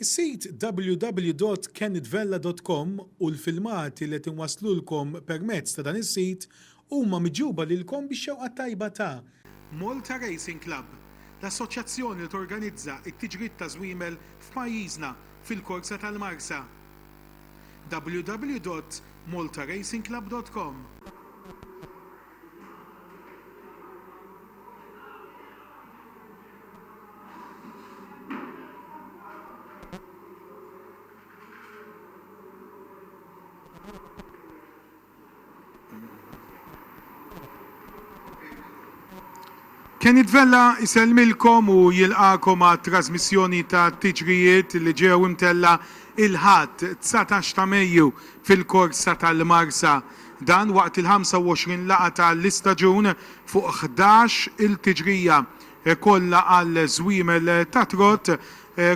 Is-sit www.kennetvella.com u l-filmati li tinwaslulkom permezz ta' dan is-sit huma miġuba lilkom bix-xewqa tajba ta' Malta Racing Club, l-assoċjazzjoni li torganizza t-tiġrid ta' żwiemel f'pajjiżna fil-korsa tal-Marsa. www.maltaracingclub.com Kennetvella iselmilkom u jilqakom għat trasmissjoni ta' tiġrijiet li ġew imtella il-ħadd 19 ta' Mejju fil-korsa tal-Marsa. Dan waqt il-25 laqgħa tal-istaġun fuq 11 il-tiġrija kollha għal żwiemel ta' trott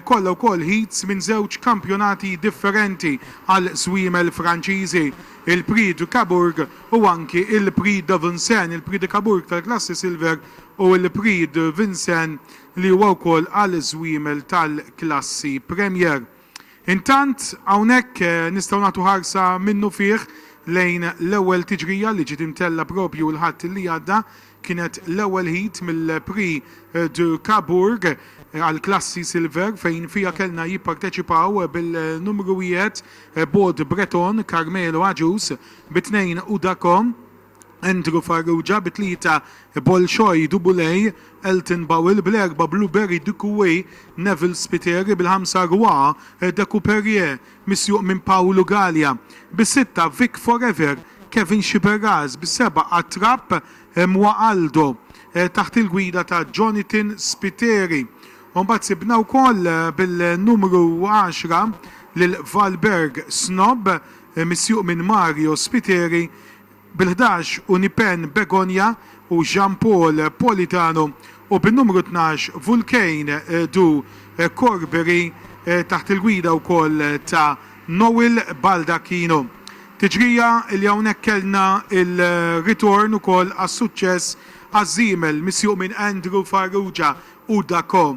kollha wkoll heats minn żewġ kampjonati differenti għal żwiemel Franċiżi. Il-Prix du Cabourg u anki il-Prix de Vincennes, il-Prix de Cabourg tal-klassi Silver u l-Prix de Vincennes li huwa wkoll għal żwiemel tal-klassi Premier. Intant hawnhekk nistgħu nagħtu ħarsa minnu fih lejn l-ewwel tiġrija li ġiet imtella propju l-ħadd li għadda kienet l-ewwel heat mill-Prix du Cabourg għal klassi Silver fejn fija kellna jipparteċipaw bil-numru 1 Bod Breton, Carmelo Agius, bit-2 Udakom, Andrew Farrugia, bit-3 Bolshoi Dubulej, Elton Bowell, bil-4 Blueberry Dukuwe, Neville Spiteri, bil-5 Roi de Couperier, misjuq minn Paolo Gallia, bis-6 Vic Forever, Kevin Shiberaz, bis-7 Atrap Mwaaldo, taħt il-gwida ta' Jonathan Spiteri. Mbagħad sibna wkoll bil-numru 10 lil Valberg Snob misjuq minn Mario Spiteri, bil-11 Unipen Begonia u Jean-Paul Politano u bil-numru 12 Vulcane du Corbery taħt il-gwida wkoll ta' Noel Baldacchino. Tiġrija li hawnhekk kellna il-ritorn ukoll għas-suċċess għaż-żiemel misjuq minn Andrew Farrugia Udako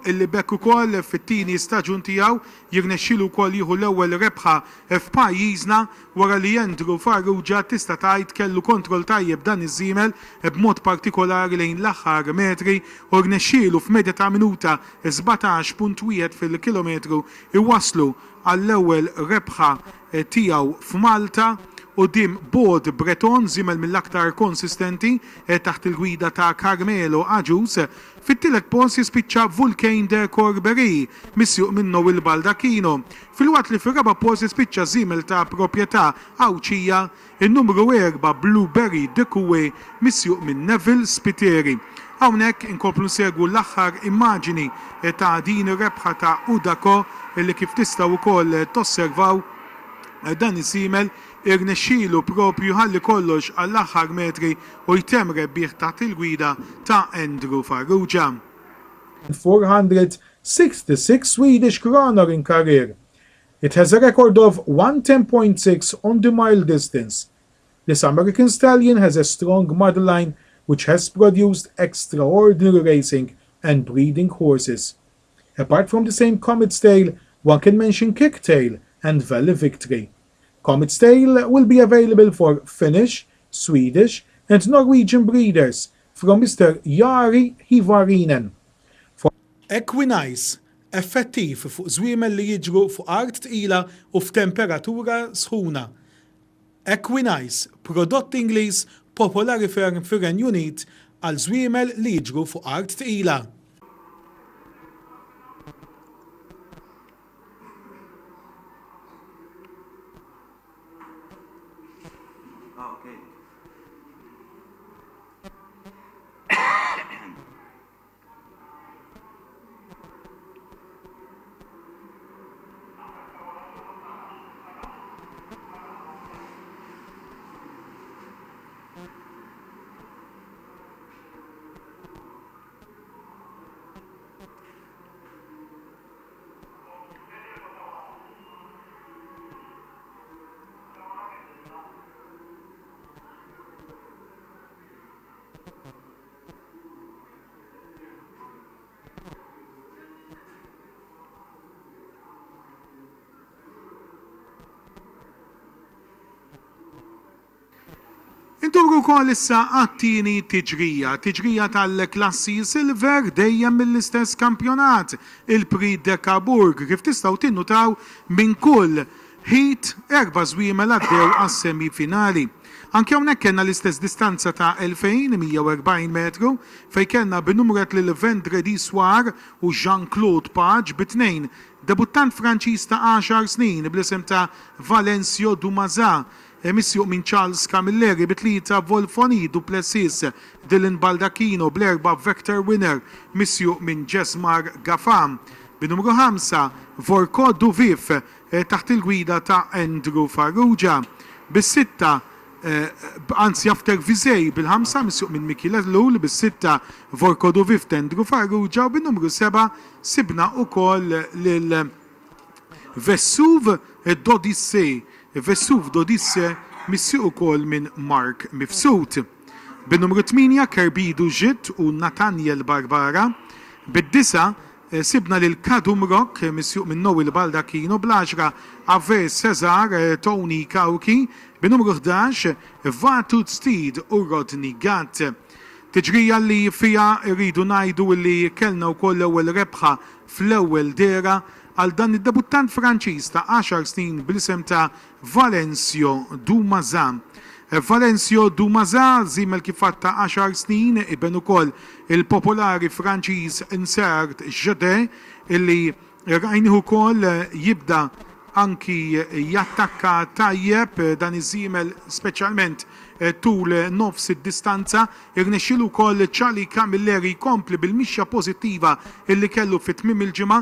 illi bekk ukoll fit-tieni staġun tiegħu jirnexxielu wkoll jieħu l-ewwel rebħa f'pajjiżna wara li Andrew Farrugia tista' tgħid kellu kontroll tajjeb dan iż-żiemel b'mod partikolari lejn l-aħħar metri u rnexxielu f'medja ta' minuta 17.1 fil-kilometru iwasslu għall-ewwel rebħa tiegħu f'Malta quddiem Bod Breton żiemel mill-aktar konsistenti taħt il-gwida ta' Carmelo Agius. Fit-tielet post jispiċċa Vulcane de Corbery misjuq minn Noel Baldacchino. Fil-waqt li fir-raba' post jispiċċa żiemel ta' proprjetà Awċija in-numru 4 Blueberry Dukuwe misjuq minn Neville Spiteri. Hawnhekk inkomplu nsegwu l-aħħar immaġini ta' din ir-rebħa ta' Udako illi kif tistgħu wkoll tosservaw dan iż-żiemel irnexxielu propju ħalli kollox għall-aħħar metri u jtemm rebbieħ taħt il-gwida ta' Andrew Farrugia. 466 Swedish kronor in career. It has a record of 110.6 on the mile distance. This American stallion has a strong mother line which has produced extraordinary racing and breeding horses. Apart from the same Comet's Tail, one can mention Kicktail and Valley Victory. Comet's Tail will be available for Finnish, Swedish and Norwegian breeders from Mr. Jari Hivarinen. Equinice, effettiv fuq żwiemel li jiġru fuq art tqila u f'temperatura sħuna. Equinice, prodott Ingliż popolari fir-Renju Unit għal żwiemel li jiġru fuq art tqila. Induru wkoll issa għat-tieni tiġrija tal-klassi Silver dejjem mill-istess kampjonat, il-Prix de Cabourg, kif tistgħu tinnutaw minn kull heat 4 żwiemel għaddew għas-semifinali. Anke hawnhekk kellna l-istess distanza ta' 2140 metru fejn kellna binumret lil Vendredi Soir u Jean-Claude Page bit-tnejn debuttant Franċiż ta' 10 snin bl-isem ta' Valencio Dumaza, missjuq minn Charles Camilleri bit-tlieta Volfoni Duplessis, Dylan Baldacchino bl-4 Vector Winner missjuq minn Jesmar Gafam. Binumru 5 Vorko Duvif taħt il-gwida ta' Andrew Farrugia. Bis-sitta anzi After Vizej bil-5 missjuq minn Mikila Lul, bis-sitta Vorko Duvif Andrew Farrugia u bin-numru 7 sibna ukoll lil Vessuv Dodisse. Vessuv Dodisse missjuq ukoll minn Mark Mifsud. Bin-numru 8 Kerbidu Ġit u Nathaniel Barbara. Bid-9 sibna lil Kadum Rock missjuq minn Noel Baldacchino, bl-10 Ave Cesar Tony Kauki, bin-numru 11 Vatut Steed u Rodney Gatt. Tiġrija li fija rridu ngħidu li kellna wkoll l-ewwel rebħa fl-ewwel dera għal dan id-debuttant Franċiż ta' 10 snin bl-isem ta' Valencio Dumaza. Valencio Dumaza żiemel kif ta' 10 snin iben ukoll il-popolari Franċiż Insert Jede illi rajnieh ukoll jibda anki jattakka tajjeb dan iż-żiemel speċjalment tul nofs id-distanza, irnexxielu wkoll Charlie Camilleri jkompli bil-mixja pożittiva illi kellu fit-tmiem il-ġimgħa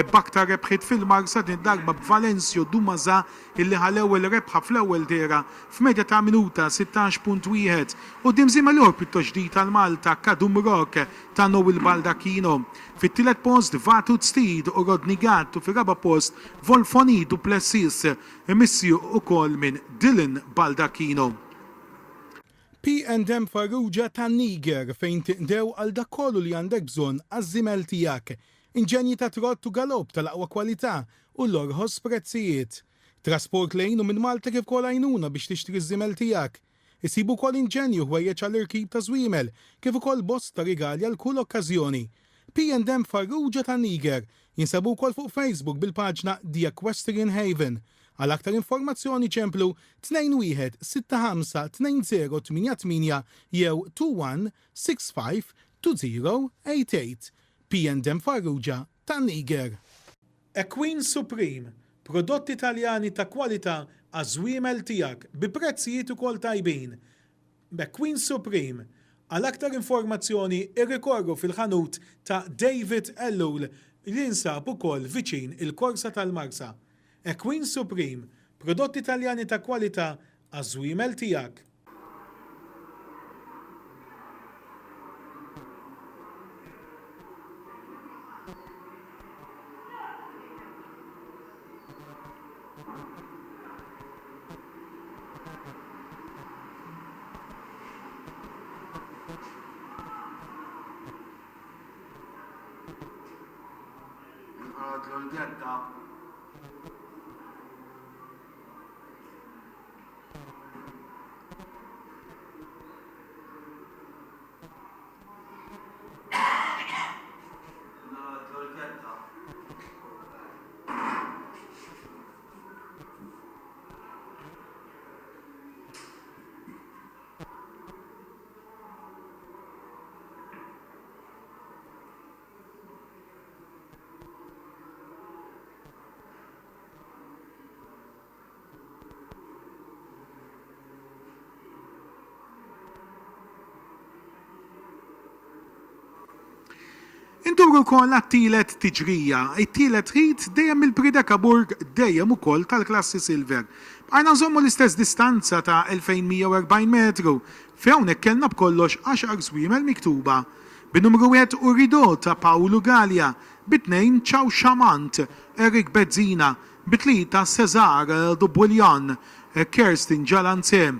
b'aktar rebħiet fil-marsa din darba b'Valencio Dumaza illi ħal-ewwel rebħa fl-ewwel dera f'medja ta' minuta 16.1 u żiemel ieħor pjuttost ġdid tal-Malta Kadum Rock ta' Noel Baldacchino. Fit-tielet post Vatut Steed u Rodney Gatt u fir-raba' post Volfoni Duplessis missjuq ukoll minn Dylan Baldacchino. P&M Farrugia ta' Niger fejn tiqdew għal dak kollu li għandek bżonn għaż-żimel tiegħek. Inġenji ta' trott u galopp tal-aqwa kwalità u l-orħos prezzijiet. Trasport lejn u minn Malta kif kol għajnuna biex tixtri ż-żimel tiegħek. Isibu wkoll inġenju ħwejjeġ għall-irkib ta' żwiemel kif ukoll bost ta' rigali għal kull okkażjoni. P&M Farrugia ta' Niger jinsabu wkoll fuq Facebook bil-paġna The Equestrian Haven. Għal aktar informazzjoni ċemplu 21 65 2088 jew 21 65 2088. P&M Farrugia ta' Niger. Equine Supreme, prodotti Italjani ta' kwalità għaż-żwiemel tiegħek bi prezzijiet ukoll tajbin. Equine Supreme. Għal aktar informazzjoni irrikorru fil-ħanut ta' David Ellul li jinsab ukoll viċin il-Korsa tal-Marsa. Equine Supreme, prodotti Italjani ta' kwalità għaż-żwiemel tiegħek. Induru wkoll għat-tielet tiġrija. It-tielet heat dejjem il-Prix de Cabourg dejjem ukoll tal-klassi Silver. Bqajna nżommu l-istess distanza ta' 2140 metru. Hawnhekk kellna b'kollox 10 żwiemel miktuba. Bin-numru 1 Urido ta' Paolo Gallia, bit-2 Ciao Chamant, Eric Bezzina, bit-3 Cesar Dubuljan, Kerstin Jalance,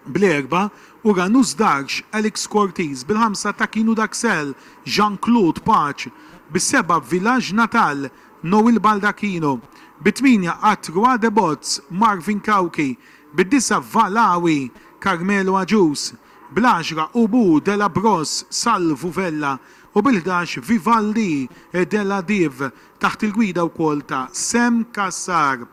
bl-4 Uranus Darx, Alex Cortez, bil-5 Takinu Daxel, Jean-Claude Page, bis-7 Village Natal, Noel Baldacchino, bit-8 Atrua de Bots, Marvin Kauki, bid-9 Valawi, Carmelo Agius, bl-10 Ubu della Bros Salvu Vella u bil-11 Vivaldi della Div taħt il-gwida wkoll ta' Sem Kassar.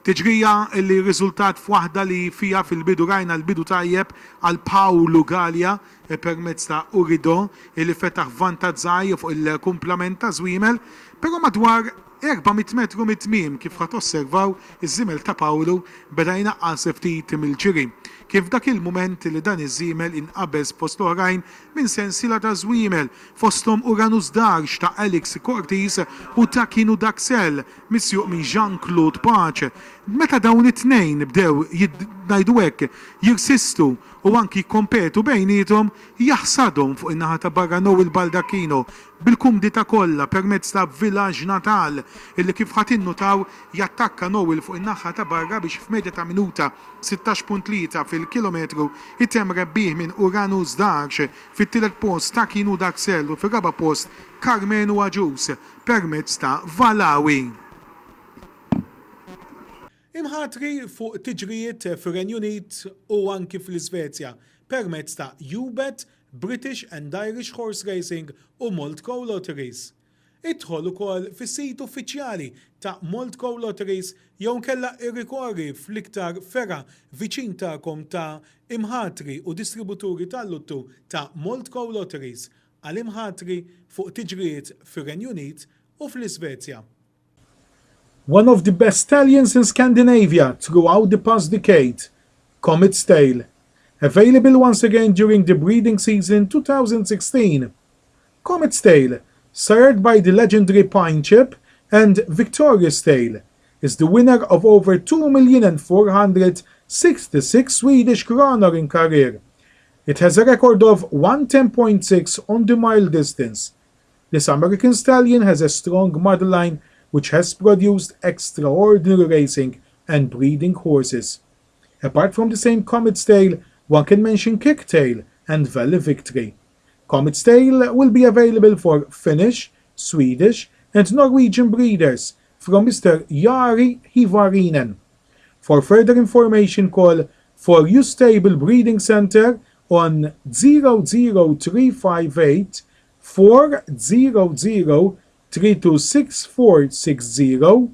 Tiġrija li riżultat f'waħda li fija fil-bidu rajna l-bidu tajjeb għal Paolo Gallia permezz ta' Urido li fetaħ vantaġġaj fuq il-kumplament ta' Zwimel, però madwar 400 metru mit-tmiem kif ħat osservaw iż-żimel ta' Paolo beda jnaqqas ftit mill-ġiri. Kif dak il-moment li dan iż-żiemel inqabeż post oħrajn minn sensiela ta' żwiemel fosthom Uranus Darx ta' Alex Cortis u ta' Kinu Daxel misjuq minn Jean-Claude Pace. Meta dawn it-tnejn bdew ngħidu hekk jirsistu u anki jikkompetu bejniethom jaħsadhom fuq in-naħa ta' barra Noel Baldacchino bil-kumdita kollha permezz ta' Village Natal illi kif ħadd innutaw jattakka Noel fuq in-naħa ta' barra biex f'medja ta' minuta 16.3 fil-kilometru item rebbieħ minn Uranus Darx fit-tielet post ta' Kinu Daxel u fir-raba' post Carmelo Agius permezz ta' Valawi. Imħatri fuq tiġrijiet fir-Renju Unit u anki fl-Iżvezja permezz ta' UBET, British and Irish Horse Racing u Moldco Lotteries. Idħol ukoll fis-sit uffiċjali ta' Moldco Lotteries jew nkella irrikorri fl-iktar fera viċin tagħkom ta' imħatri u distributuri tal-luttu ta' Moldco Lotteries għal imħatri fuq tiġrijiet fir-Renju Unit u fl-Iżvezja. One of the best stallions in Scandinavia throughout the past decade, Comet's Tail. Available once again during the breeding season 2016. Comet's Tail, sired by the legendary Pine Chip and Victoria's Tail, is the winner of over 2,466 Swedish kronor in career. It has a record of 110.6 on the mile distance. This American stallion has a strong mother line which has produced extraordinary racing and breeding horses. Apart from the same Comet's Tail, one can mention Kicktail and Valley Victory. Comet's Tail will be available for Finnish, Swedish and Norwegian breeders from Mr. Jari Hivarinen. For further information, call For You Stable Breeding Center on 00358 400 326460 or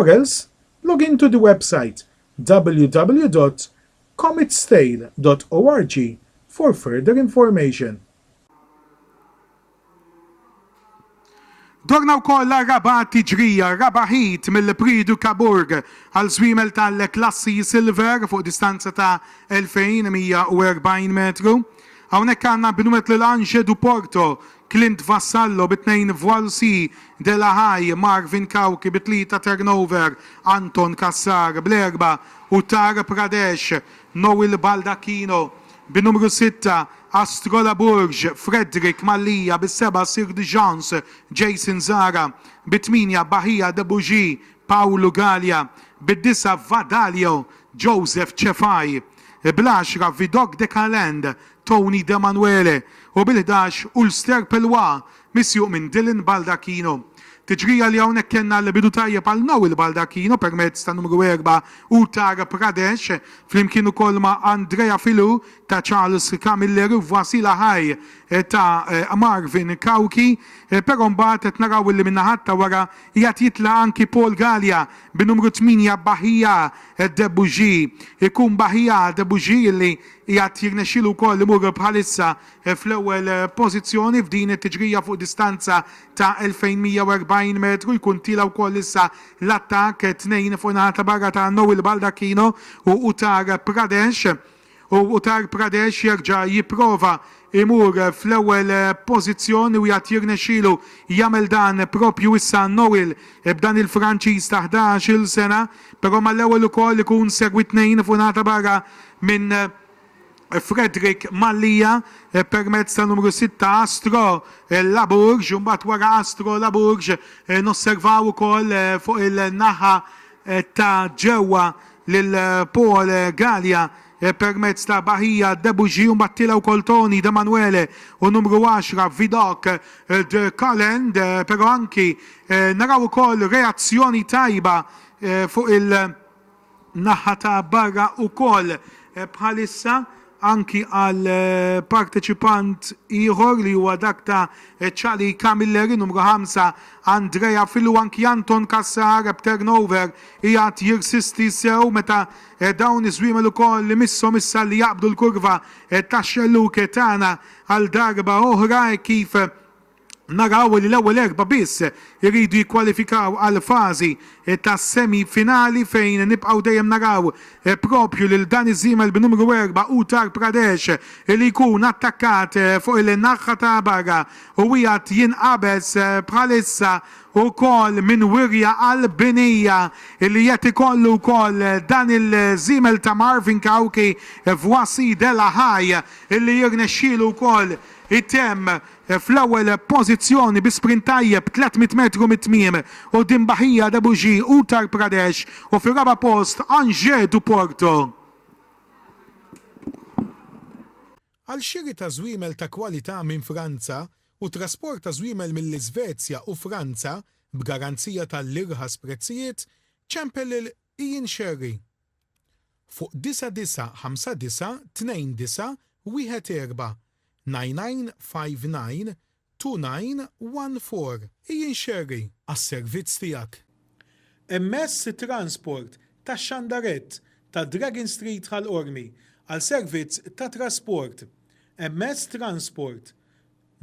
else log into the website www.cometstale.org for further information. Dorna wkoll raba tiġrija, raba ħit mill-Pridu Kaburg għal żwiemel tal-klassi Silver fuq distanza ta' 2140 metru. Hawnhekk għandna binumet l-Ange du Porto, Clint Vassallo bit-2 Voilsi, Della High, Marvin Kauki bit-3 Turnover, Anton Kassar bl-4 Uttar Pradesh, Noel Baldacchino bin-numru 6 Astrola Burj, Frederick Mallija bis-7 Sir de Jans, Jason Zara bit-8 Bahia de Bougie, Paolo Gallia bid-9 Vadalio, Joseph Cefai bl-10 Vidocq de Calend, Tony De Manuele u bil-11 Ulster Pelwa misjuq minn Dylan Baldacchino. Tiġrija li hawnhekk kellna l-bidu tajjeb għal Noel Baldacchino permezz ta' numru 4 Uttar Pradesh flimkien ukoll ma' Andrea Filu ta' Charles Camiller u Vasila Haj ta' Marvin Kauki, però mbagħad qed naraw li minnaħat ta' wara qiegħed jitla' anki Paul Gallia bin-numru 8 Bahia de Bougie. Ikun Bahia de Bougie li qiegħed jirnexxielu wkoll imur bħalissa fl-ewwel pożizzjoni f'din it-tiġrija fuq distanza ta' 2140 metru, jkun tila wkoll issa l-attakk 2 fuq ta' barra ta' Noel Baldacchino u Uttar Pradesh. U Uttar Pradesh jerġa' jipprova imur fl-ewwel pożizzjoni u jgħat jirnexxielu jagħmel dan propju issa Noel b'dan il-Franċiż ta' 11-il sena, però mal-ewwel ukoll ikun segwi 2 fuq ta' barra minn Frederick Mallija permezz ta' numru 6 Astro Laburg, u mbagħad wara Astro Laburg nosservaw ukoll fuq il-naħa ta' ġewwa lil Paul Gallia permezz ta' Bahia de Bougie u mbattila wkoll Tony De Manuele u numru 10 Vidocq de Calend, però anki naraw ukoll reazzjoni tajba fuq il-naħa ta' barra ukoll bħalissa anki għal parteċipant ieħor li huwa dak ta' ċali Camilleri numru 5 Andrea Fillu anki Anton Kassar b'turnover jgħat jirsisti sew meta dawn iż-żwiemel ukoll li missom issa li jaqbdu l-kurva tax-xelluke tagħna għal darba oħra kif naraw li l-ewwel erba' biss iridu jikkwalifikaw għal fażi ta' semi-finali fejn nibqgħu dejjem naraw propju lil dan iż-żiemel b'numru 4 Uttar Pradesh li jkun attakkat fuq il-naħa ta' barra u wieħed jinqabeż bħalissa ukoll minn wirja qalbinija li qed ikollu wkoll dan il-żiemel ta' Marvin Kauki f'Wasi Dela High li jirnexxielu wkoll it-temm fl-ewwel pożizzjoni bi sprint tajjeb 300 metru mit-tmiem u dimbaħija Dabuġi Uttar Pradesh u fir-raba' post Angers du Porto. Għal xiri ta' żwiemel ta' kwalità minn Franza u trasport ta' żwiemel mill-Iżvezja u Franza b'garanzija tal-irħas prezzijiet ċempel il-Ian Sherry. Fuq 9959 29 14 9959 2914 Ian Sherry għas-servizz tiegħek. MS Transport ta' Xandaret ta' Dragon Street ħal-Ormi għal servizz ta' trasport. MS Transport.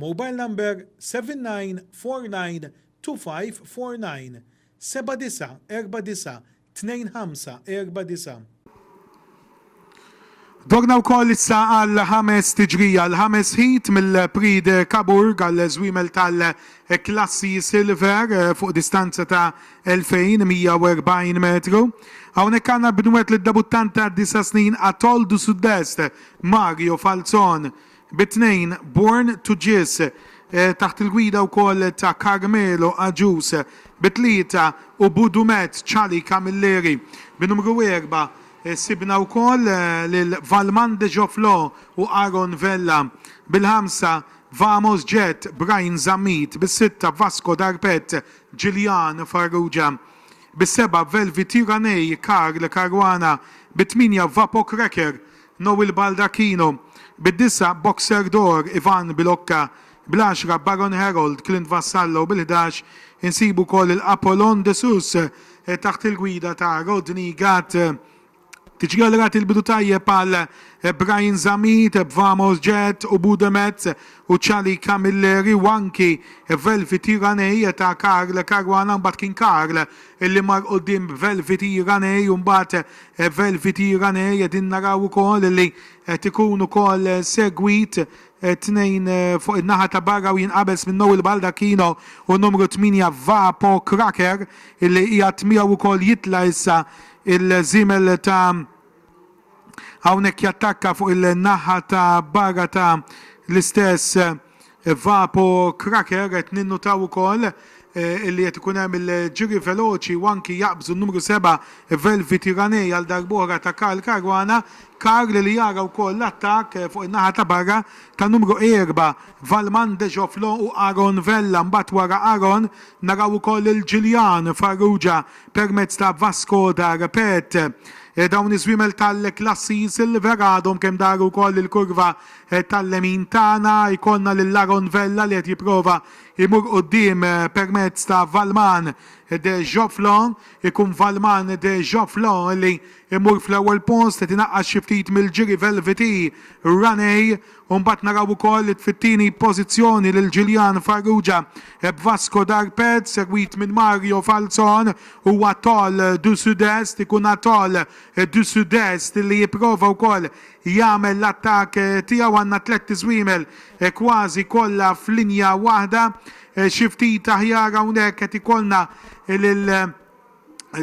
Mobile number 79492549 79492549. Dorna wkoll issa għal ħames tiġrija l-ħames hit mill-Prid Kaburg għal żwiemel tal-klassi Silver fuq distanza ta' 2140 metru. Hawnhekk għandna b'nwet lid-debuttant ta' 9 snin Atol du Sud-Est Mario Falzon bit-tnejn Born to Gis taħt il-gwida wkoll ta' Carmelo Aġus bit-tlieta u Budumet Ċali Camilleri b'numru 4 sibna wkoll lil Valman de Joflo u Aaron Vella bil-5 Vamos Jet Brian Zamit bis-6 Vasco Darpet Gillian Farrugia bis-7 Velvet Iranej Karl Caruana bit-8 Vapo Cracker Noel Baldacchino bid-9 Boxer Dor Ivan Bilocca bil-10 Baron Harold Clint Vassallo bil-11 insibu wkoll il-Apollon de Sus taħt il-gwida ta' Rodney Gat. Tiġi għal il-bidu tajjeb għal Brian Zamit, Vamos Jet u Budemet u Ċali Camilleri u anki Velvet Iranej ta' Karl Caruana mbagħad kien Karl illi mar qudiem Velvet Iranej u mbagħad Velvet Iranej qegħdin naraw ukoll li qed ikun ukoll segwit tnejn fuq in-naħa ta' barra u jinqabes minn Noel Baldacchino u numru 8 Vapo Cracker illi qiegħed miegħu wkoll jitla issa il-żiemel ta' hawnhekk jattakka fuq il-naħa ta' barra ta' l-istess Vapo Cracker qed ninnutaw ukoll illi qed ikun hemm il-ġiri veloċi u anki jaqbżu n-numru 7 Velvet Iranej għal darbora ta' Karl Caruana. Karl li jara wkoll l-attakk fuq in-naħa ta' barra ta' numru 4 Valman de Joflo u Aaron Vella mbagħad wara Aaron naraw ukoll il-Gillian Farrugia permezz ta' Vasco Darpet. Dawn iż-żwiemel tal-klassi Silver għadhom kemm daru wkoll il-kurva tal-lemin tagħna jkollna lil Aaron Vella li qed jipprova jmur quddiem permezz ta' Valman de Joflo, ikun Valman de Joflo li imur fl-ewwel post qed inaqqas xi ftit mill-ġiri Velveti Ranej u mbagħad naraw ukoll fit-tieni pożizzjoni lil Gillian Farrugia b'Vasco Darpet segwit minn Mario Falzon u Atol du Sud-Est ikun Atol du Sud-Est li jipprova wkoll jagħmel l-attakk tiegħu għandna tliet iżwiemel kważi kollha f'linja waħda xi ftit aħjar hawnhekk qed ikollna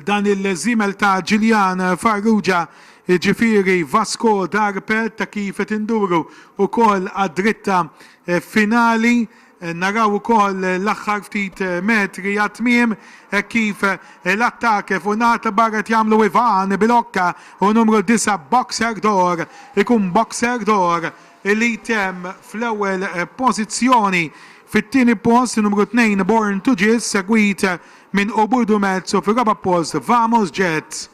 dan il-żiemel ta' Gillian Farrugia ġifieri Vasco Darpet ta' kif qed induru wkoll għad-dritta finali naraw ukoll l-aħħar ftit metri għat-tmiem kif l-attakk funata barra jagħmlu Ivan Bilocca u numru 9 Boxer Dor ikun Boxer Dor li jtemm fl-ewwel pożizzjoni fit-tieni post numru 2 Born to Gis segwit minn Obudu Mezzo fir-raba' post Vamos Jet.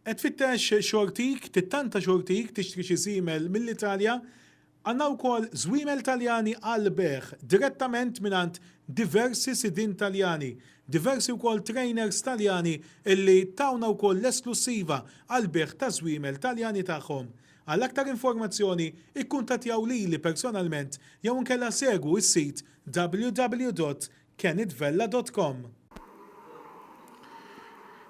Et fittex xortik, tittanta xortik tixtri xi żiemel mill-Italja, għandna wkoll żwiemel Taljani għal beħ direttament mingħand diversi sidin Taljani, diversi wkoll trainers Taljani illi tawna wkoll l-esklusiva għal beħ ta' żwiemel Taljani tagħhom. Għal aktar informazzjoni ikkuntattjaw lili personalment jew inkella segwu s-sit www.kennetvella.com.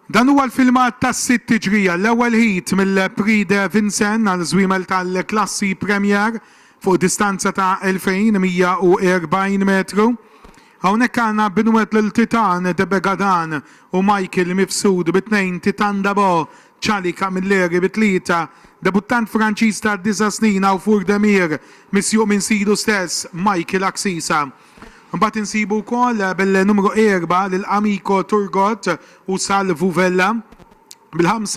Dan huwa l-filmat tas-sitt tiġrija l-ewwel ħit mill-Prix de Vincennes għal żwiemel tal-klassi Premier fuq distanza ta' 2140 metru. Hawnhekk għandna binwet lil Titan de Begadan u Michael Mifsud bit-tnejn Titan Dabo, Charlie Camilleri bit-tlieta, debuttant Franċiż ta' 9 snin għaw Furdemir, misjuq minn sidu stess Michael Aksisa. Mbagħad insibu wkoll bil-numru 4 lil-Amico Turgot u Salvo Vella, bil-5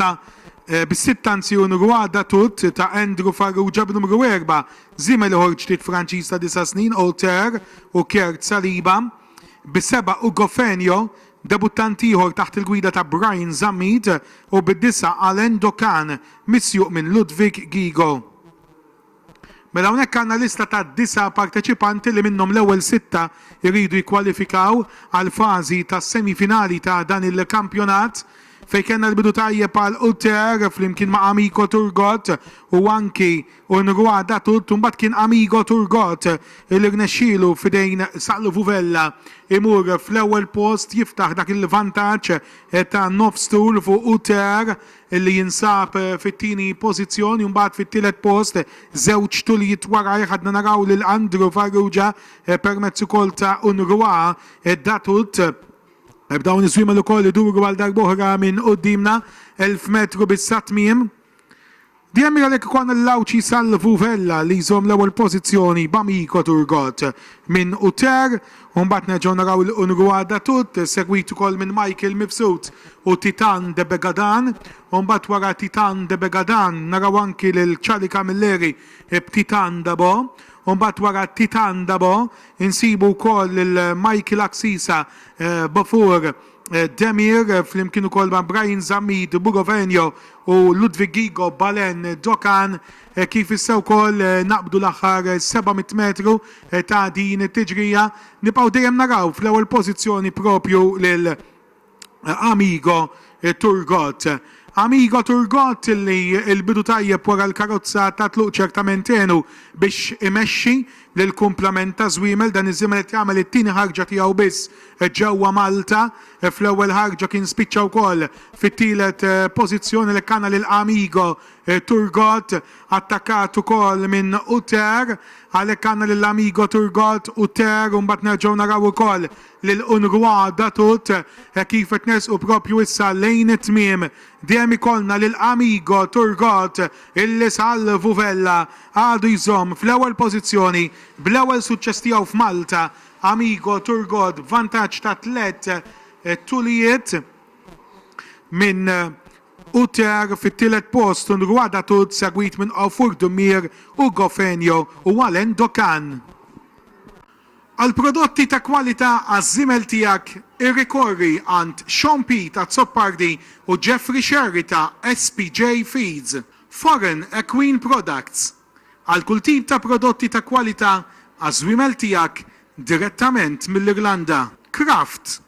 bis-6 anzjun Rwada Tut ta' Andrew Farrugia b'numru 4 żiemel ieħor ġdid Franċiż ta' 9 snin Outer u Kert Saliba, bis-7 Ugo Fenio, debuttant ieħor taħt il-gwida ta' Brian Zammit u bid-9 Alain Dokan, misjuq minn Ludwig Gigo. Mela hawnhekk għandna lista ta' 9 parteċipanti li minnhom l-ewwel 6 jridu jikkwalifikaw għal fażi tas semifinali ta' dan il-kampjonat fejn kellna l-bidu tajjeb għal Uter flimkien ma' Amico Turgot u anki Rwada Tut, mbagħad kien Amico Turgot il-rnexxielu f'idejn Salvo Vella imur fl-ewwel post jiftaħ dak il-vantaġġ ta' nofstul fuq Uter illi jinsab fit-tieni pożizzjoni u mbagħad fit-tielet post żewġ tulijiet wara ħadna naraw lil Andrew Farrugia permezz ukoll ta' Unrwa Datut. B'dawn iż-żwiemel ukoll iduru għal darb'oħra minn qudiemna 1000 metru bis-satmiem. Dejjem għalhekk ikollna l-Lawċi Salvo Vella li jżomm l-ewwel pożizzjoni b'Amico Turgot minn Uter, u mbagħad nerġgħu naraw l-Rwada Tut, segwit ukoll minn Michael Mifsud u Titan de Begadan, u mbagħad wara Titan de Begadan naraw anki lil Charlie Camilleri b'Titan Dabo, u mbagħad wara Titan Dabo insibu wkoll lil Michael Aksisa Bafur Demir flimkien ukoll ma' Brian Zammit, Bugovenio u Ludwig Gigo Balen Dokan kif issa wkoll naqbdu l-aħħar 700 metru ta' din it-tiġrija nibqgħu dejjem naraw fl-ewwel pożizzjoni propju lil Amico Turgot. Amico Turgot li l-bidu tajjeb wara l-karozza ta' tluq ċertament għenu biex imexxi lill-kumplament ta' żwiemel dan iż-żiemel qed jagħmel it-tieni ħarġa tiegħu biss ġewwa Malta. Fl-ewwel ħarġa kien spiċċa wkoll fit-tielet pożizzjoni li kana lil Amico Turgot attakkat ukoll minn Uter, għalhekk għandna lil Amico Turgot Uter u mbagħad nerġgħu naraw ukoll lil Rwada Tut kif qed nersqu proprju issa lejn it-tmiem. Dejjem ikollna lil Amico Turgot illi Salvo Vella għadu jżomm fl-ewwel pożizzjoni bl-ewwel suċċess tiegħu f'Malta. Amico Turgot vantaġġ ta' 3 tulijiet minn Uter fit-tielet post u Rwada Tut segwit minn Furdemir, Ugo Fenio u Alain Dokan. Għal prodotti ta' kwalità għaż-żiemel tiegħek irrikorri għand Sean P ta' Zoppardi u Jeffrey Sherry ta' SPJ Feeds. Foreign Equine Products. Għal kull tip ta' prodotti ta' kwalità għaż-żwiemel tiegħek direttament mill-Irlanda. Kraft,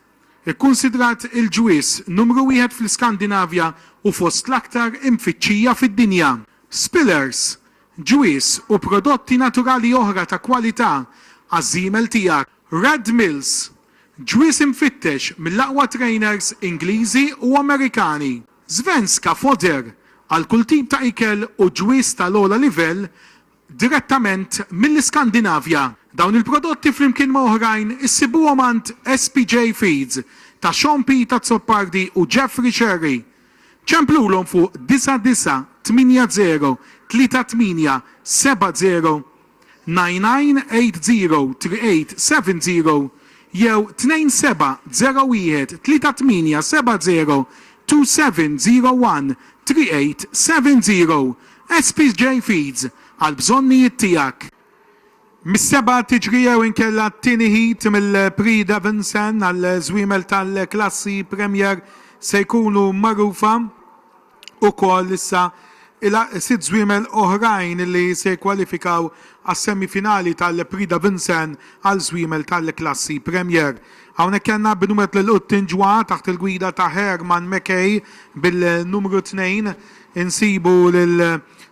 ikkunsidrat il-ġwies numru 1 fl-Skandinavja u fost l-aktar imfittxija fid-dinja. Spillers, ġwies u prodotti naturali oħra ta' kwalità għaż-żiemel tiegħek. Red Mills, ġwies imfittex mill-aqwa trainers Ingliżi u Amerikani. Svenska Fodder, għal kull tip ta' ikel u ġwies tal-ogħla livell direttament mill-Iskandinavja. Dawn il-prodotti flimkien ma' oħrajn issibuhom għand SPJ Feeds ta' Sean P ta' Zoppardi u Jeffrey Sherry. ċemplulhom fuq 9980 38 70 99803870 jew 2701 3870 2701 3870. SPJ Feeds għal bżonnijiet tiegħek. Mis-seba tiġrija u inkella t-tieni ħit mill-Prix de Vincennes għal żwiemel tal-klassi Premier se jkunu magħrufa ukoll issa sitt żwiemel oħrajn li se jkwalifikaw għas-semifinali tal-Prix de Vincennes għal żwiemel tal-klassi Premier. Hawnhekk kellna b'numru l-Uttinġwa taħt il-gwida ta' Herman Mackey bil-numru 2 insibu lil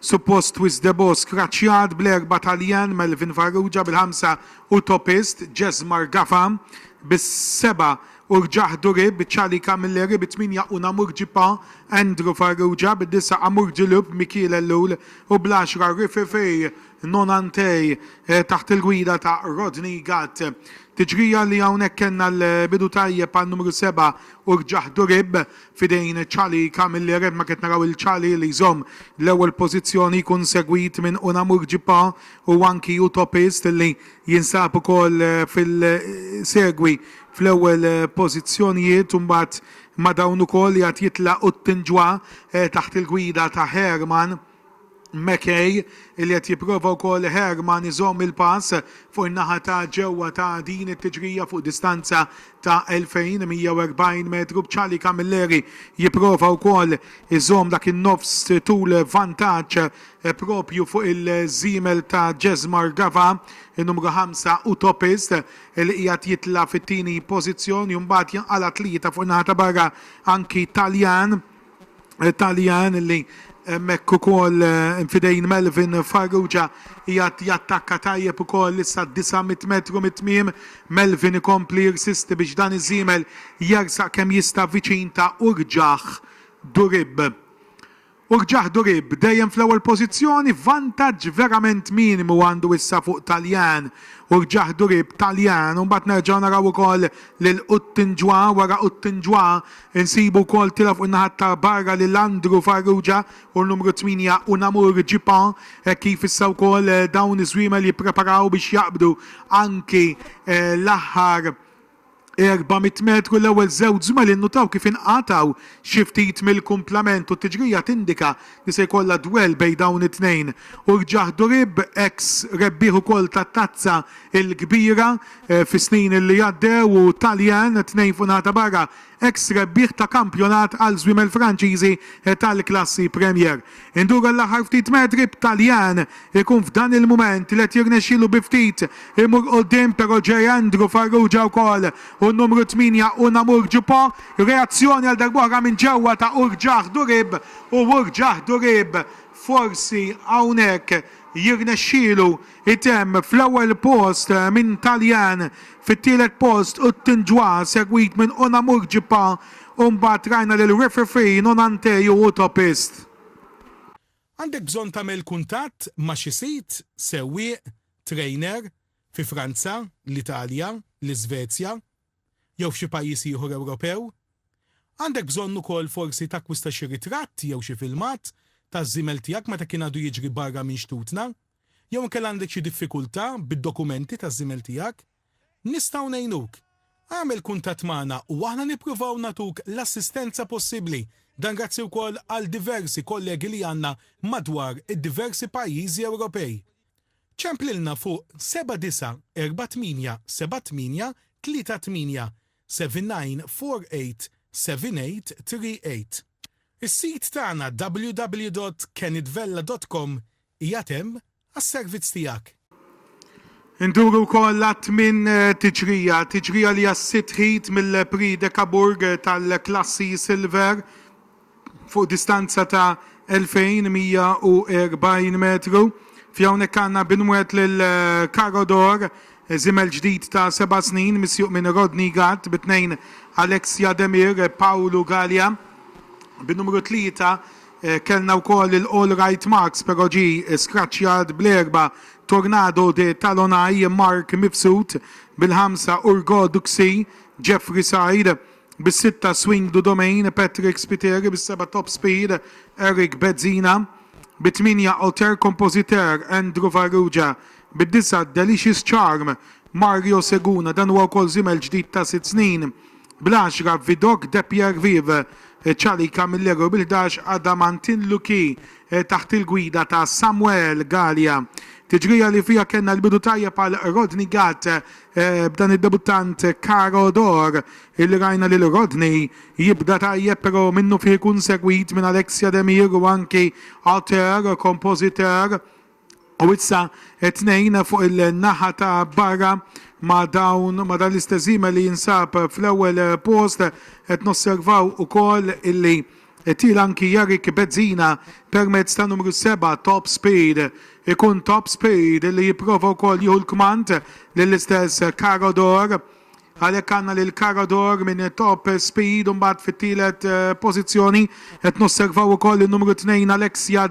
suppost Wisdebo skraċjat bl-4 Taljan Melvin Farrugia bil-5 Utopist Jesmar Gafa bis-7 Urġaħ Durib ċali Kamilleri bit-8 Unamur Ġipa Andrew Farrugia bid-9 Amur Ġilub Mikiel Ellul u bl-10 Rifefej Nonantej taħt il-gwida ta' Rodney Gatt. Tiġrija li hawnhekk kellna l-bidu tajjeb għal numru 7 Urġaħ Durib fidejn ċali Kamilleri ma qed naraw il-ċali li jżomm l-ewwel pożizzjoni jkun segwit minn Unamur Ġipa u anki Utopist li jinsab ukoll fil-segwi fl-ewwel pożizzjonijiet u mbagħad ma' dawn ukoll li qed jitlaq Uttinġwa taħt il-gwida ta' Herman Mackey li qed jipprova wkoll Herman iżomm il-pass fuq in-naħa ta' ġewwa ta' din it-tiġrija fuq distanza ta' 2140 metru b'Ċali Kamilleri jipprova wkoll iżomm dak in-nofs tul vantaġġ propju fuq il-żiemel ta' Jesmar Gava il-numru 5 Utopist li qiegħed jitla' fit-tieni pożizzjoni u mbagħad jinqala tlieta fuq in-naħa ta' barra anki Taljan li Mekku kol fidejn Melvin Farrugia jgħat jattakka tajjeb ukoll issa 900 metru mit-tmiem. Melvin ikompli jirsisti biex dan iż-żiemel jersaq kemm jista' viċin ta' Urġaħ Durib. Urġaħ Durib dejjem fl-ewwel pożizzjoni, vantaġġ verament minimu għandu issa fuq Taljan. Urġaħ Durib Taljan u mbagħad nerġgħu naraw ukoll lil Uttinġwa wara Uttinġwa insibu wkoll tila fuq in-naħa ta' barra lil Andrew Farrugia u l-numru 8 Unamur Ġipa kif issa wkoll dawn iż-żwiemel jippreparaw biex jaqbdu anki l-aħħar 400 metru l-ewwel żewġ żwiemel innutaw kif inqataw xi ftit mill-kumplament u t-tiġrija tindika li se jkollha dwell bejn dawn it-tnejn. Urġaħ Durib ex rebbieħ ukoll tat-tazza l-kbira fis-snin li għaddew u Taljan tnejn fuq ta' barra ex rebbieħ ta' kampjonat għal żwiemel Franċiżi tal-klassi Premier. Indura l-aħħar ftit metri b'Taljan ikun f'dan il-mument li qed jirnexxielu bi ftit imur quddiem però ġej Andrew Farrugia wkoll u n-numru 8 Unamur Ġipa. Reazzjoni għal darb'oħra minn ġewwa ta' Urġaħ Durib u Urġaħ Durib forsi hawnhekk jirnexxielu itemm fl-ewwel post minn Taljan, fit-tielet post Uttinġwa segwit minn Unamur Ġipa u mbagħad rajna lil referee Nonantej u Utopist. Għandek bżonn tagħmel kuntatt ma' xi sit, sewwieq, trainer fi Franza, l-Italja, l-Iżvezja jew f'xi pajjiż ieħor Ewropew? Għandek bżonn ukoll forsi takkwista xi ritratt jew xi filmat taż-żiemel tiegħek meta kien għadu jiġri barra minn xtutna? Jew inkella għandek xi diffikultà bid-dokumenti taż-żiemel tiegħek? Nistgħu ngħinuk. Għamel kuntatt magħna u aħna nippruvaw nagħtuk l-assistenza possibbli. Dan grazzi wkoll għal diversi kollegi li għandna madwar id-diversi pajjiżi Ewropej. ċemplilna fuq 79487838 79487838. Is-sit tagħna www.kenitvella.com jagħtem għas-servizz tiegħek. Induru wkoll għat minn tiġrija li għas-sitt ħid mill-Prix de Cabourg tal-klassi Silver fuq distanza ta' 2140 metru. Fi hawnhekk għandna binwet lil Carodor, żiemel ġdid ta' 7 snin misjuq minn Rodney Gatt, bit-tnejn Alexia Demir, Paolo Gallia. Bin-numru 3 kellna wkoll il-All Right Marks però ġi skraċjat bl-4 Tornado de Talonaj Mark Mifsud, bil-5 Urgo Duxi, Jeffrey Side, bis-6 Swing du Domain Patrick Spiteri, bis-7 Top Speed Eric Bedzina, bit-8 Alter Compositeur Andrew Farrugia, bid-9 Delicious Charm Mario Seguna, dan huwa wkoll żiemel ġdid ta' 6 snin, bl-10 Vidok de Pierre Vive Ċali Kamilleri, bil-11 Adamantin Luki taħt il-gwida ta' Samuel Gallia. tiġrija li fija kena l-bidu tajja pal Rodney Gatt b'dan id-debuttant Caro Dor il rajna li l-Rodney jibda tajja pero minnu fi kun segwit minn Alexia Demir u anki auteur, kompoziteur u issa etnejn fuq il-naħa ta' barra ma dan l-istezima li jinsab fl-ewwel post et nosservaw ukoll illi til anki Jarek Bezzina permezz ta' numru 7 Top Speed ikun Top Speed li jipprova wkoll jieħu l-kmand lill-istess Caro Dor għalhekk għandna lil Caro Dor minn Top Speed u mbagħad fit-tielet pożizzjoni qed nosservaw ukoll in-numru 2 Alexia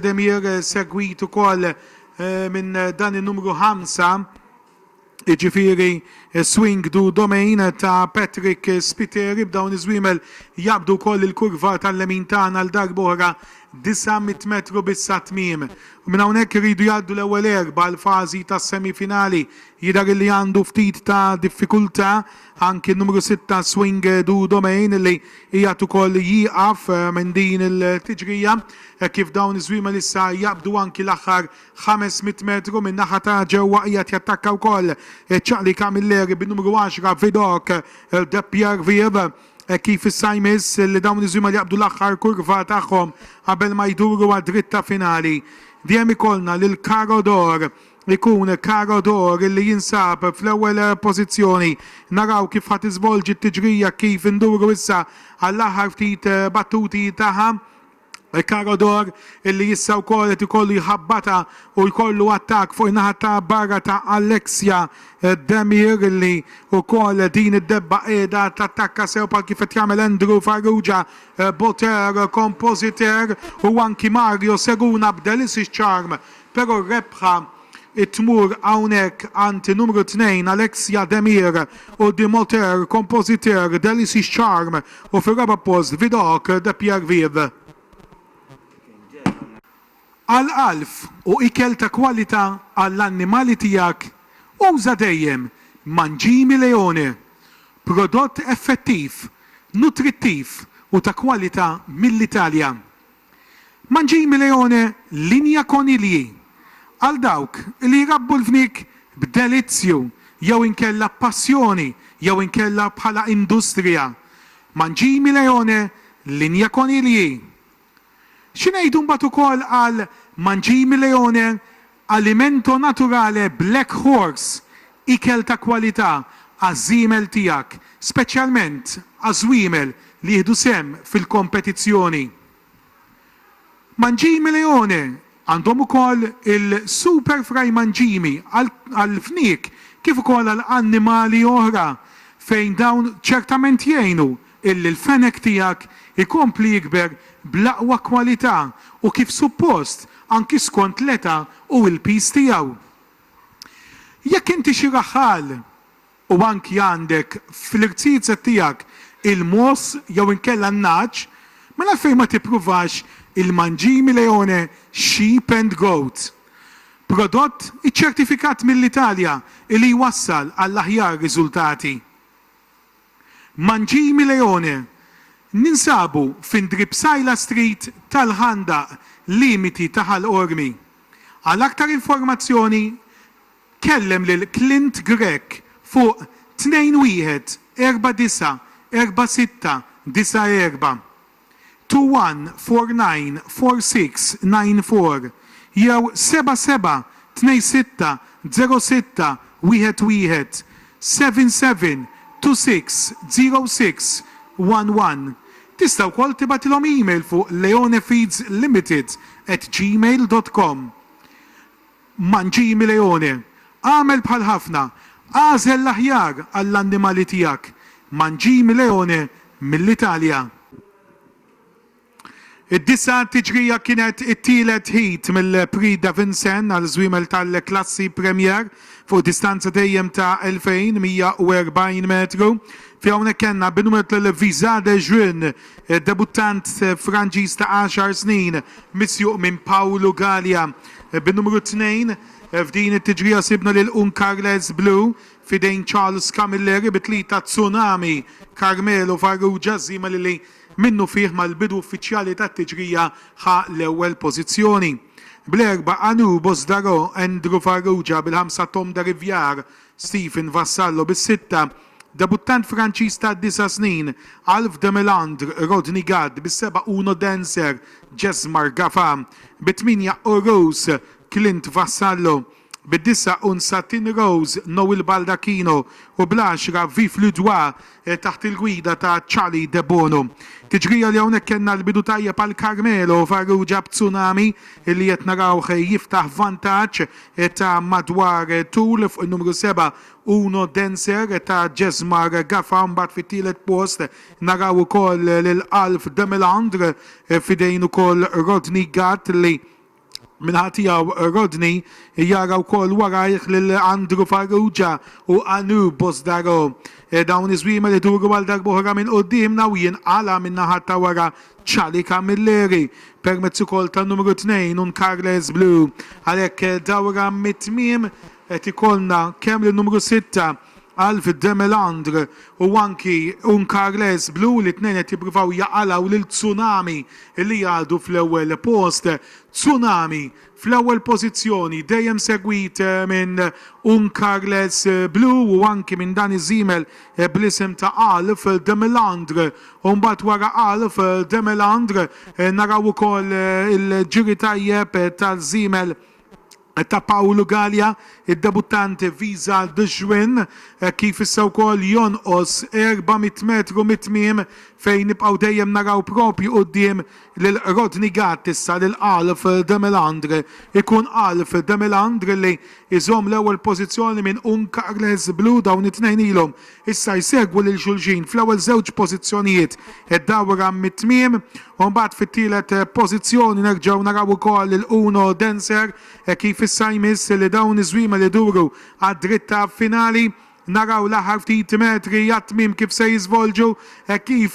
Demir segwit ukoll minn dan in-numru 5 iġifiri Swing Du Domain ta' Patrick Spiteri b'dawn iż-żwiemel jabdu koll il-kurva tal-lemin tagħna l darb'oħra 900 metru bis-sa tmiem. U minn hawnhekk iridu jgħaddu l-ewwel erba' l-fażi tas-semifinali jidher li għandu ftit ta' diffikultà anke n-numru 6 Swing Du Domain li jgħat ukoll jieqaf minn din il-tiġrija kif dawn iż-żwiemel issa jabdu anki l-aħħar 500 metru minn naħa ta' ġewwa qiegħed jattakka wkoll ċaqli Kamilleri bin-numru 10 Vidok Depjar Viev kif issa-jmiss li dawn iż-żwiemel jaqbdu l-aħħar kurva tagħhom qabel ma jduru għad-dritta finali. Dejjem ikollna lil Caro Dor ikun Caro Dor li jinsab fl-ewwel pożizzjoni. Naraw kif ħadd iżvolġi t-tiġrija kif induru issa għall-aħħar ftit battuti tagħha. Caro Dor illi jissa wkoll qed ikollu jħabbata u jkollu attak fuq in-naħa ta' barra ta' Alexia Demir illi wkoll din id-debba qiegħda tattakka sew bħal kif qed jagħmel Andrew Farrugia Boter, kompożiter u anki Mario Seguna b'Delicious Charm, però rebħa it-tmur hawnhekk għand numru 2 Alexia Demir u Dimoter, kompożiter Delicious Charm u fir-raba' post Vidok Depjar Viev. Għal-alf u ikel ta' kwalità għall-annimali tiegħek uża dejjem Mangimi Leone, prodott effettiv, nutrittiv u ta' kwalità mill-Italja. Mangimi Leone linja konilji għal dawk li jrabbu l-fnik b'delizzju jew inkella passjoni jew inkella bħala industrija. Mangimi Leone linja konilji. Xinejdu mbagħad ukoll għal Mangimi Leone alimento naturale Black Horse ikel ta' kwalità għaż-żiemel tiegħek, speċjalment għaż-żwiemel li jieħdu sehem fil-kompetizzjoni. Mangimi Leone għandhom ukoll il-Super Fry Mangimi għall-fniek kif ukoll għall-annimali oħra fejn dawn ċertament jgħinu illi l-fenek tiegħek ikompli jikber bl-aqwa kwalità u kif suppost anki skont l-età u l-pis tiegħu. Jekk inti xi raħħal u anki għandek fl-irtizet tiegħek il-mos jew inkella n-naċ, mela fejn ma tippruvax il-Mangimi Leone Sheep and Goat. Prodott iċ-ċertifikat mill-Italja li jwassal għall-aħjar riżultati. Mangimi Leone ninsabu f'Indrib Sajla Street tal-Ħandaq limiti taħal Ormi. Għal aktar informazzjoni kellem lil Clint Grek fuq 21 49 46 94 21 49 46 94 jew 77 26 06 11 77 26 06 11. Tista' wkoll tibatilhom email fuq leonefeedslimited@gmail.com. Mangimi Leone, għamel bħal ħafna, għażel l-aħjar għall-annimali tiegħek. Mangimi Leone mill-Italja. Id-disa tiġrija kienet it-tielet heat mill-Prix de Vincennes għal żwiemel tal-klassi Premier fuq distanza dejjem ta' 2140 metru. Fi hawnhekk kellna b'numru l-Visa de Juin, debuttant Franġiż ta' 10 snin, misjuq minn Paolo Gallia. B'numru 2 f'din it-tiġrija sibna lil Carles Blue fidejn Charles Camilleri bit-tlieta Tsunami Carmelo Farrugia żiemel li minnu fih mal-bidu uffiċjali tat-tiġrija ħa l-ewwel pożizzjoni. Bl-4 Anu Bosdaro, Andrew Farrugia bil-5 Tom da Rivjar, Stephen Vassallo bis-6 debuttant Franċiż ta' 9 snin, Alf de Melandr, Rodney Gadd bis-7 Uno Denser, Jesmar Gafa, bit-8 Orus, Clint Vassallo, bid-9 Unsatin Rose, Noel Baldacchino u bl-10 Vif Ludwa taħt il-gwida ta' Charlie De Bono. Tiġrija li hawnhekk kellna l-bidu tajjeb għal Carmelo Farrugia b'Tsunami illi qed narawh jiftaħ vantaġġ ta' madwar tul fuq il-numru 7 Uno Denser ta' Jesmar Gafa mbagħad fit-tielet post naraw ukoll lil Alf de Melandr fidejn ukoll Rodney Gadd li minħatijaw Rodney jara wkoll warajh lil Andrew Farrugia u Anu Bosdaro. Dawn iż-żwiema li duru għal darb'oħra minn qudiemna u jinqala minn naħa ta' wara Charlie Camilleri permezz ukoll ta' numru 2 un Carles Blue. Għalhekk dawra mit-tmiem qed ikollna kemm lin-numru 6 Alf de Melandr u anki un Carles Blue li t-nejn qed jippruvaw jaqalaw lil Tsunami li għadu fl-ewwel post. Tsunami fl-ewwel pożizzjoni dejjem segwit minn un Carles Blue u anki minn dan iż-żiemel bl-isem ta' Alf de Melandr. U mbagħad wara Alf de Melandr naraw ukoll il-ġiri tajjeb tal-żiemel ta' Paolo Gallia, id-debuttant Visa de Juin, kif issa wkoll jonqos 400 metru mit-tmiem fejn nibqgħu dejjem naraw propju quddiem lil Rodney Gadd issa lil Alf de Melandr. Ikun Alf de Melandr li iżomm l-ewwel pożizzjoni minn un Carles Blue dawn it-tnejn ilhom issa jsegwu lil xulxin fl-ewwel żewġ pożizzjonijiet id-dawra mit-tmiem u mbagħad fit-tielet pożizzjoni nerġgħu naraw ukoll lil Uno Denser kif issa jmiss li dawn iż-żwiema li duru għad-dritta finali naraw l-aħħar ftit metri jatmim kif se jiżvolġu kif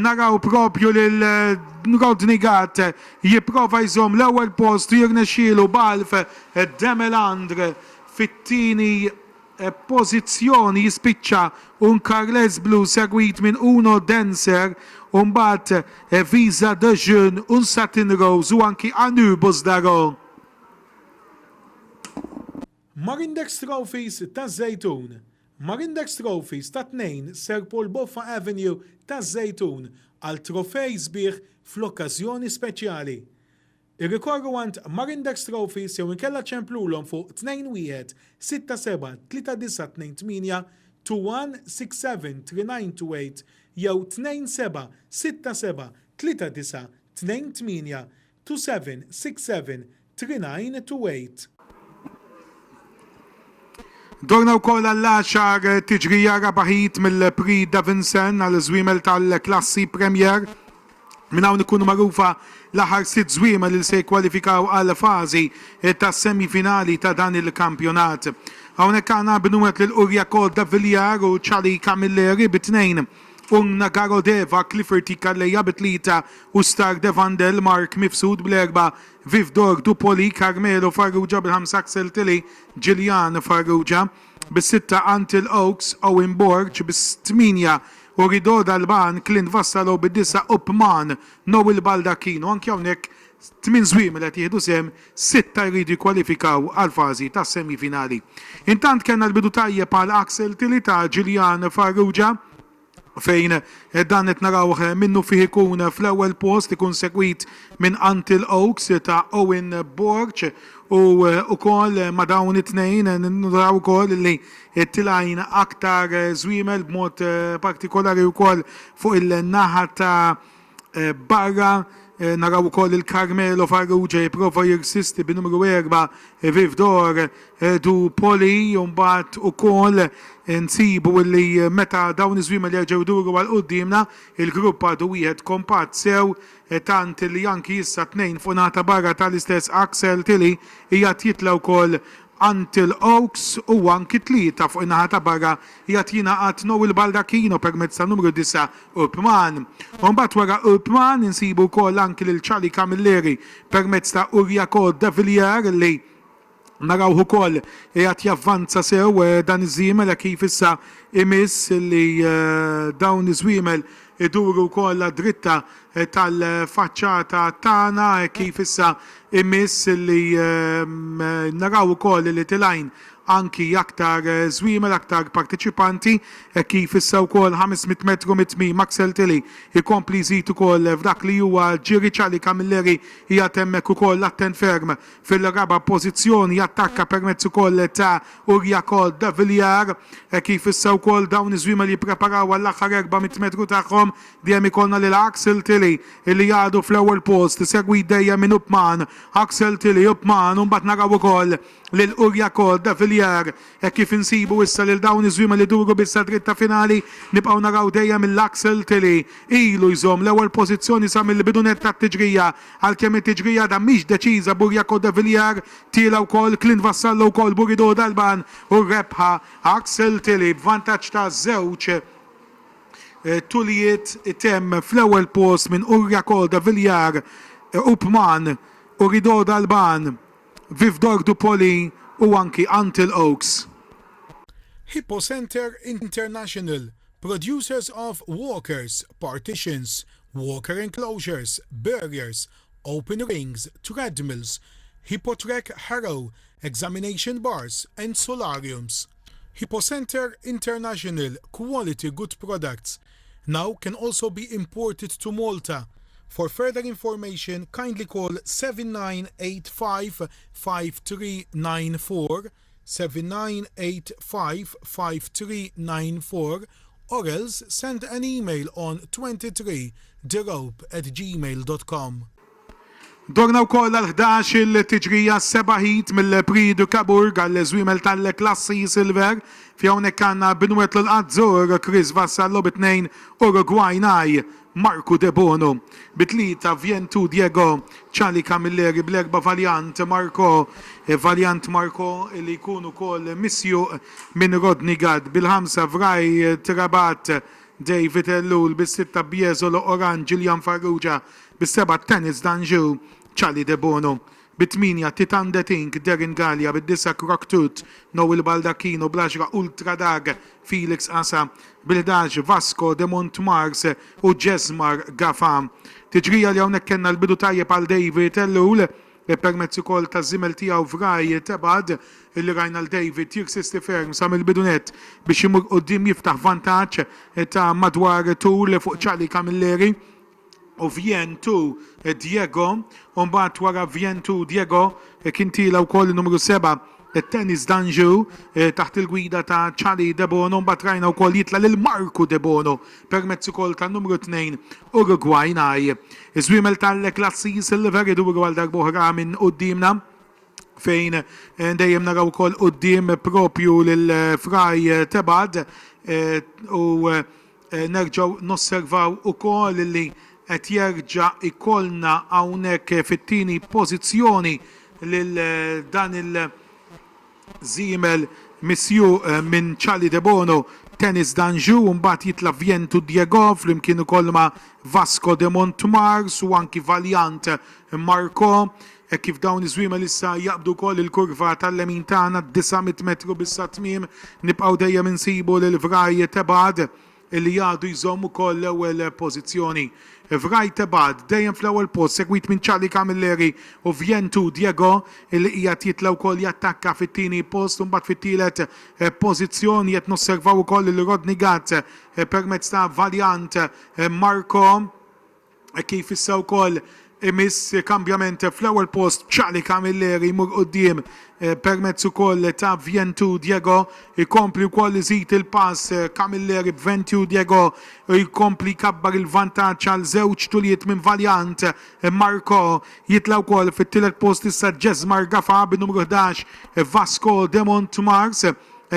naraw propju lil Rodney Gadd jipprova jżomm l-ewwel post jirnexxielu b'Alf de Melandr fit-tieni pożizzjoni jispiċċa un Carles Blue segwit minn Uno Denser u mbagħad Visa de Jeune, un Satin Rose u anki Anu Bosdaro. Marindex Trophies ta' Zejtun. Marindex Trophies ta' 2 Sir Paul Boffa Avenue ta' Zejtun għal trofej sbieħ fl-okkażjoni speċjali. Irrikorru għand Marindex Trophies jew inkella ċemplulhom fuq 21 67 3928 2167 3928 jew 27 67 39 28 2767 3928. Dorna wkoll għall-10 tiġrija rabaħit mill-Prix Davidson għal-żwiemel tal-klassi Premier. Minn hawn ikunu magħrufa l-aħħar 6 żwiemel li se jkwalifikaw għal fażi tas-semifinali ta' dan il-kampjonat. Hawnhekk għandna b'numret lil Urjakol Daviljar u Charlie Camilleri bit-2 un Garodeva Clifford Tikalleja bit-3 u Star Devandel Mark Mifsud bl-4 Vivdor Dupoli Carmelo Farrugia bil-5 Axel Tilly Gillian Farrugia bis-6 Until Oaks Owen Borg bis-8 Urido Dalban Clint Vassallo bid-9 Upman Noel Baldacchino anke hawnhekk 8 żwiemel qed jieħdu sem 6 jridu jkwalifikaw għal fażi tas semifinali. Intant kellna l-bidu tajjeb għal Axel Tilly ta' Gillian Farrugia fejn dan qed narawh minnu fih ikun fl-ewwel post ikun segwit minn Until Oaks ta' Owen Borg u ukoll ma' dawn it-tnejn naraw ukoll li tilajn aktar żwiemel b'mod partikolari wkoll fuq il-naħa ta' barra naraw ukoll il-Carmelo Farrugia jipprova jirsisti bin-numru 4 Vivdor Dupoli u mbagħad ukoll nsibu li meta dawn iż-żwiemel jerġgħu jduru għal qudiemna il-grupp għadu wieħed kompatt sew tant li anki issa 2 fuq nagħta barra tal-istess Axel Tilly hija jitla wkoll Until Oaks u anki 3 fuq in-naħa ta' barra jgħat jingħaqad Noel Baldacchino permezz ta' numru 9 Upman. U mbagħad wara Upman insibu wkoll anki lil Charlie Camilleri permezz ta' Urjakol Daviljar li naraw ukoll jgħat javvanza sew dan iż-żiemel kif issa imiss li dawn iż-żwiemel iduru wkoll dritta tal-faċċata tagħna kif issa imiss li naraw ukoll li tilajn anki aktar żwiemel, aktar partiċipanti kif issa wkoll 500 metru mit-tmiem Maxel Tilly ikompli jżid ukoll f'dak li huwa ġiri Ċali Camilleri hija temmek ukoll attent ferm fil-raba pożizzjoni jattakka permezz ukoll ta' Urjakol de Villiers kif issa wkoll dawn iż-żwiemel jippreparaw għall-aħħar 400 metru tagħhom dejjem ikollna lil Axel Tilly li jgħadu fl-ewwel post segwi dejjem minn Upman, Axel Tilly, Upman u mbagħad naraw ukoll lil Urjakol de Villiers kif insibu issa lil dawn iż-żwiemel li duru bissa dritta finali nibqgħu naraw dejjem mill-Axel Tilly ilu jżomm l-ewwel pożizzjoni sa mill-bidunet tat-tiġrija għalkemm it-tiġrija da mhix deċiża Urjakol de Villiers tiela wkoll Clint Vassallo wkoll Burido Dalban u rebħa Axel Tilly b'vantaġġ ta' żewġ tulijiet item fl-ewwel post minn Urjakol de Villiers, Upman, Urido Dalban, Vivdor Dupoli u anki Until Oaks. Hippo Center International, producers of walkers, partitions, walker enclosures, barriers, open rings, treadmills, Hippotrek Harrow, examination bars, and solariums. Hippo Center International quality good products now can also be imported to Malta. For further information, kindly call 7985-5394, 7985-5394, or else send an email on 23therope@gmail.com. Dorna wkoll għal-11 il-tiġrija sebaħit mill-Prix du Cabourg għall-żwiemel tal-klassi Silver fi hawnhekk għandna Binwet l-Azzur, Chris Vassallo b'2 Uruguaynaj, Marco De Bono bit-3 Vientu Diego, Ċali Camilleri bl-4 Valiant Marco li jkun ukoll missjuq minn Rodney Gadd bil-5 Vraj Trabat David Ellul bis-6 Biezolo Oran Gillian Farrugia bis-7 Tennis Danju Ċali De Bono bit-8 Titan de Tink Derin Gallia bid-9 Croktut Noel Baldacchino bl-10 Ultra Dag Felix Asa bil-11 Vasco de Montmars u Jesmar Gafa. Tiġrija li hawnhekk kellna l-bidu tajjeb għal David Ellul permezz ukoll ta' żimel tiegħu Vraj Tebad illi rajna l-David jirsisti ferm sa mill-bidunet biex imur quddiem jiftaħ vantaġġ ta' madwar tul fuq Ċali Camilleri u Vientu Diego u mbagħad wara Vientu Diego kien tila wkoll numru 7 Tennis Danju taħt il-gwida ta' Ċali De Bono mbagħad rajna wkoll jitla lil Marco De Bono permezz ukoll ta' numru 2 Uruguaynaj. Iż-żwiemel tal-klassi Silver iduru għal darb'oħra minn qudiemna fejn dejjem naraw ukoll quddiem propju lil Vraj Tebad u nerġgħu nosservaw ukoll li qed jerġa' ikollna hawnhekk fit-tieni pożizzjoni lil dan il-żiemel missju minn Ċali De Bono Tennis Danju u mbagħad jitla Vientu Diego flimkien ukoll ma' Vasco de Montmars u anki Valiant Marco kif dawn iż-żwiemel issa jaqbdu wkoll il-kurva tal-lemin tagħna 900 metru bissa tmiem nibqgħu dejjem insibu lil Vraj Tebad li jgħadu jżomm ukoll l-ewwel pożizzjoni. Vraj Tebad dejjem fl-ewwel post segwit minn Ċali Camilleri u Vientu Diego li qiegħed jitla wkoll jattakka fit-tieni post u mbagħad fit-tielet pożizzjoni qed nosservaw ukoll lil Rodney Gadd permezz ta' Valiant Marco kif issa wkoll imiss kambjament fl-ewwel post Ċali Camilleri jmur quddiem permezz ukoll ta' Vientu Diego ikompli wkoll iżid il-pass Camilleri b'Ventu Diego jkompli kabbar il-vantaġġ għal żewġ tulijiet minn Valiant Marco jitla wkoll fit-tielet post issa Jesmar Gafa bin-numru 11 Vasco de Montmars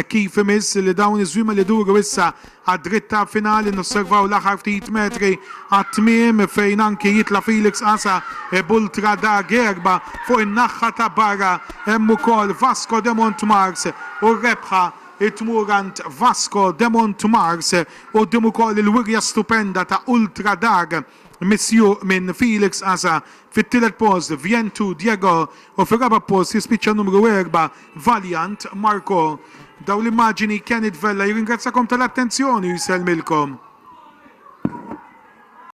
kif imiss li dawn iż-żwiemel li duru issa għad-dritta finali nosservaw l-aħħar ftit metri għat-tmiem fejn anki jitla Felix Asa b'Ultra Dag erba' fuq in-naħħa ta' barra hemm ukoll Vasco de Montmars u rebħa it-tmurant Vasco de Montmars u dim ukoll il-wirja stupenda ta' Ultra Dag missju minn Felix Asa fit-tielet post Vientu Diego u fir-raba' post jispiċċa numru 4 Valiant Marco. Daw l-immaġini Kenneth Vella jirringrazzakom tal-attenzjoni u jisellmilkom.